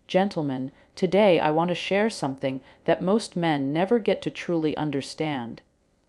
Gentlemen, today I want to share something that most men never get to truly understand.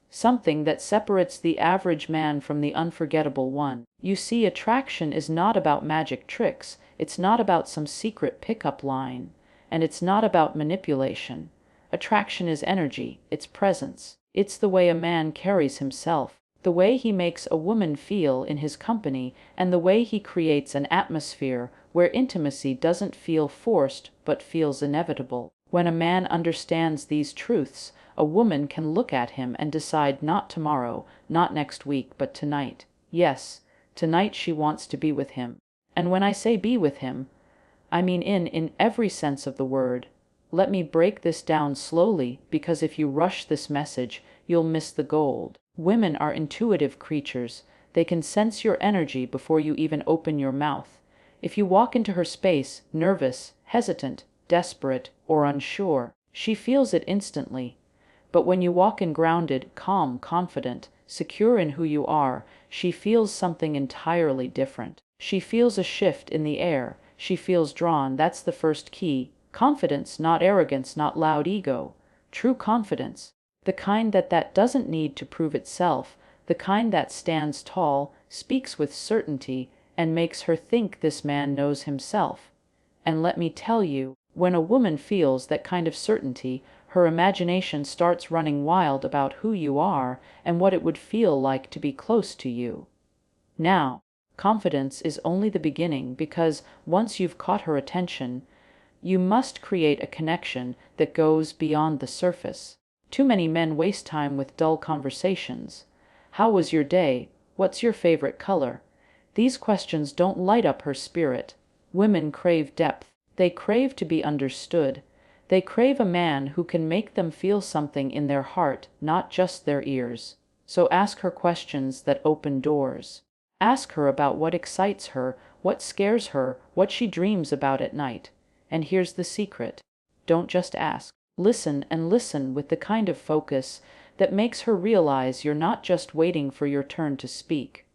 Something that separates the average man from the unforgettable one. You see, attraction is not about magic tricks, it's not about some secret pickup line, and it's not about manipulation. Attraction is energy, it's presence. It's the way a man carries himself, the way he makes a woman feel in his company, and the way he creates an atmosphere where intimacy doesn't feel forced but feels inevitable. When a man understands these truths, a woman can look at him and decide not tomorrow, not next week, but tonight. Yes, tonight she wants to be with him. And when I say be with him, I mean in every sense of the word. Let me break this down slowly, because if you rush this message, you'll miss the gold. Women are intuitive creatures. They can sense your energy before you even open your mouth. If you walk into her space, nervous, hesitant, desperate, or unsure, she feels it instantly. But when you walk in grounded, calm, confident, secure in who you are, she feels something entirely different. She feels a shift in the air. She feels drawn. That's the first key. Confidence, not arrogance, not loud ego. True confidence. The kind that doesn't need to prove itself. The kind that stands tall, speaks with certainty, and makes her think this man knows himself. And let me tell you, when a woman feels that kind of certainty, her imagination starts running wild about who you are and what it would feel like to be close to you. Now, confidence is only the beginning, because once you've caught her attention, you must create a connection that goes beyond the surface. Too many men waste time with dull conversations. How was your day? What's your favorite color? These questions don't light up her spirit. Women crave depth. They crave to be understood. They crave a man who can make them feel something in their heart, not just their ears. So ask her questions that open doors. Ask her about what excites her, what scares her, what she dreams about at night. And here's the secret. Don't just ask. Listen, and listen with the kind of focus that makes her realize you're not just waiting for your turn to speak.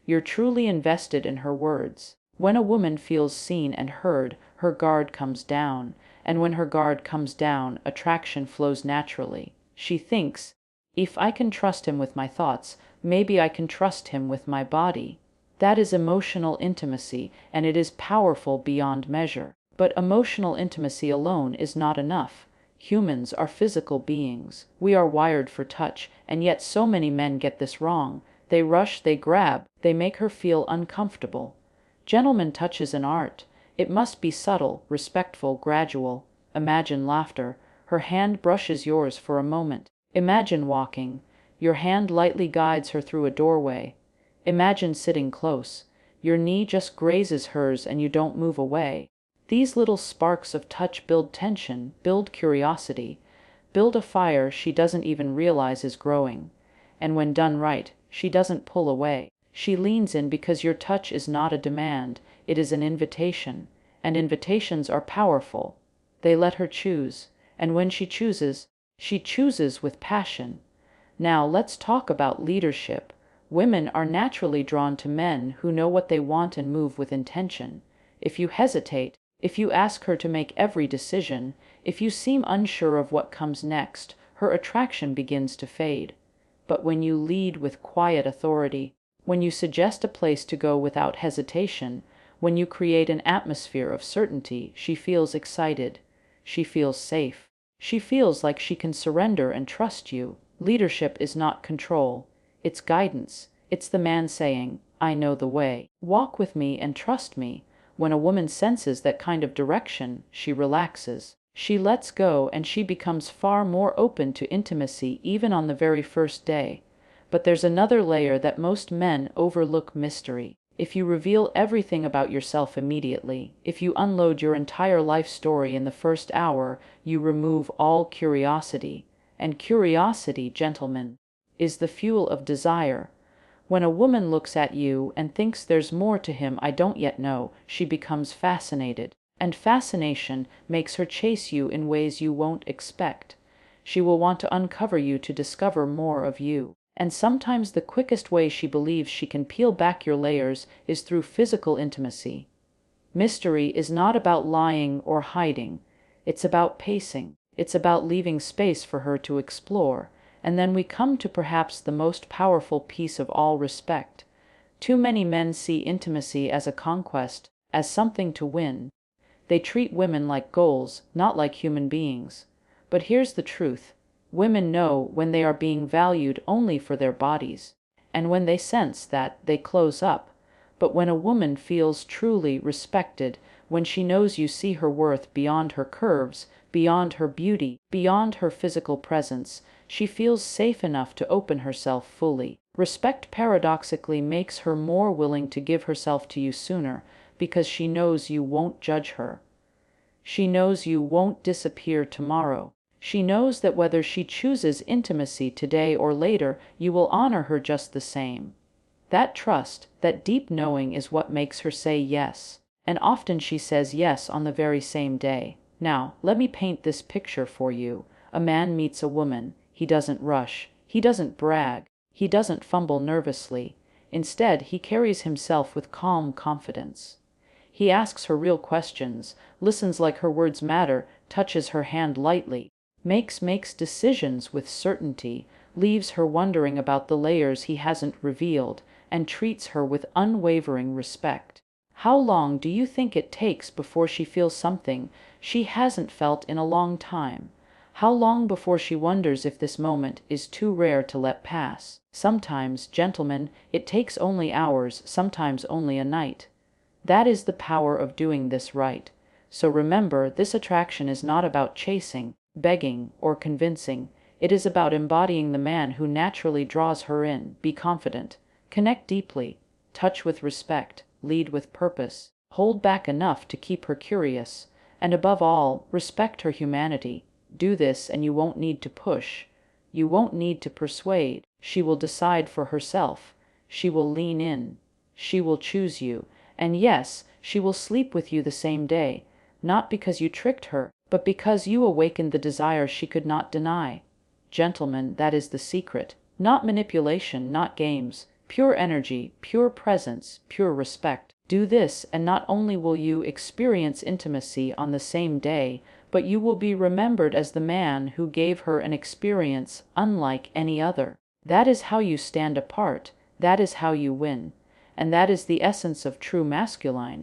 You're truly invested in her words. When a woman feels seen and heard, her guard comes down, and when her guard comes down, attraction flows naturally. She thinks, if I can trust him with my thoughts, maybe I can trust him with my body. That is emotional intimacy, and it is powerful beyond measure. But emotional intimacy alone is not enough. Humans are physical beings. We are wired for touch, and yet so many men get this wrong. They rush, they grab, they make her feel uncomfortable. Gentleman touch is an art. It must be subtle, respectful, gradual. Imagine laughter. Her hand brushes yours for a moment. Imagine walking. Your hand lightly guides her through a doorway. Imagine sitting close. Your knee just grazes hers and you don't move away. These little sparks of touch build tension, build curiosity, build a fire she doesn't even realize is growing. And when done right, she doesn't pull away. She leans in, because your touch is not a demand, it is an invitation. And invitations are powerful. They let her choose. And when she chooses with passion. Now let's talk about leadership. Women are naturally drawn to men who know what they want and move with intention. If you hesitate, if you ask her to make every decision, if you seem unsure of what comes next, her attraction begins to fade. But when you lead with quiet authority, when you suggest a place to go without hesitation, when you create an atmosphere of certainty, she feels excited. She feels safe. She feels like she can surrender and trust you. Leadership is not control. It's guidance. It's the man saying, I know the way. Walk with me and trust me. When a woman senses that kind of direction, she relaxes. She lets go, and she becomes far more open to intimacy even on the very first day. But there's another layer that most men overlook: mystery. If you reveal everything about yourself immediately, if you unload your entire life story in the first hour, you remove all curiosity. And curiosity, gentlemen, is the fuel of desire. When a woman looks at you and thinks there's more to him I don't yet know, she becomes fascinated. And fascination makes her chase you in ways you won't expect. She will want to uncover you to discover more of you. And sometimes the quickest way she believes she can peel back your layers is through physical intimacy. Mystery is not about lying or hiding. It's about pacing. It's about leaving space for her to explore. And then we come to perhaps the most powerful piece of all: respect. Too many men see intimacy as a conquest, as something to win. They treat women like goals, not like human beings. But here's the truth. Women know when they are being valued only for their bodies. And when they sense that, they close up. But when a woman feels truly respected, when she knows you see her worth beyond her curves, beyond her beauty, beyond her physical presence, she feels safe enough to open herself fully. Respect paradoxically makes her more willing to give herself to you sooner, because she knows you won't judge her. She knows you won't disappear tomorrow. She knows that whether she chooses intimacy today or later, you will honor her just the same. That trust, that deep knowing, is what makes her say yes. And often she says yes on the very same day. Now, let me paint this picture for you. A man meets a woman. He doesn't rush. He doesn't brag. He doesn't fumble nervously. Instead, he carries himself with calm confidence. He asks her real questions, listens like her words matter, touches her hand lightly, makes decisions with certainty, leaves her wondering about the layers he hasn't revealed, and treats her with unwavering respect. How long do you think it takes before she feels something she hasn't felt in a long time? How long before she wonders if this moment is too rare to let pass? Sometimes, gentlemen, it takes only hours, sometimes only a night. That is the power of doing this right. So remember, this attraction is not about chasing, begging, or convincing. It is about embodying the man who naturally draws her in. Be confident. Connect deeply. Touch with respect. Lead with purpose. Hold back enough to keep her curious. And above all, respect her humanity. Do this and you won't need to push. You won't need to persuade. She will decide for herself. She will lean in. She will choose you. And yes, she will sleep with you the same day, not because you tricked her, but because you awakened the desire she could not deny. Gentlemen, that is the secret. Not manipulation, not games. Pure energy, pure presence, pure respect. Do this, and not only will you experience intimacy on the same day, but you will be remembered as the man who gave her an experience unlike any other. That is how you stand apart. That is how you win. And that is the essence of true masculine.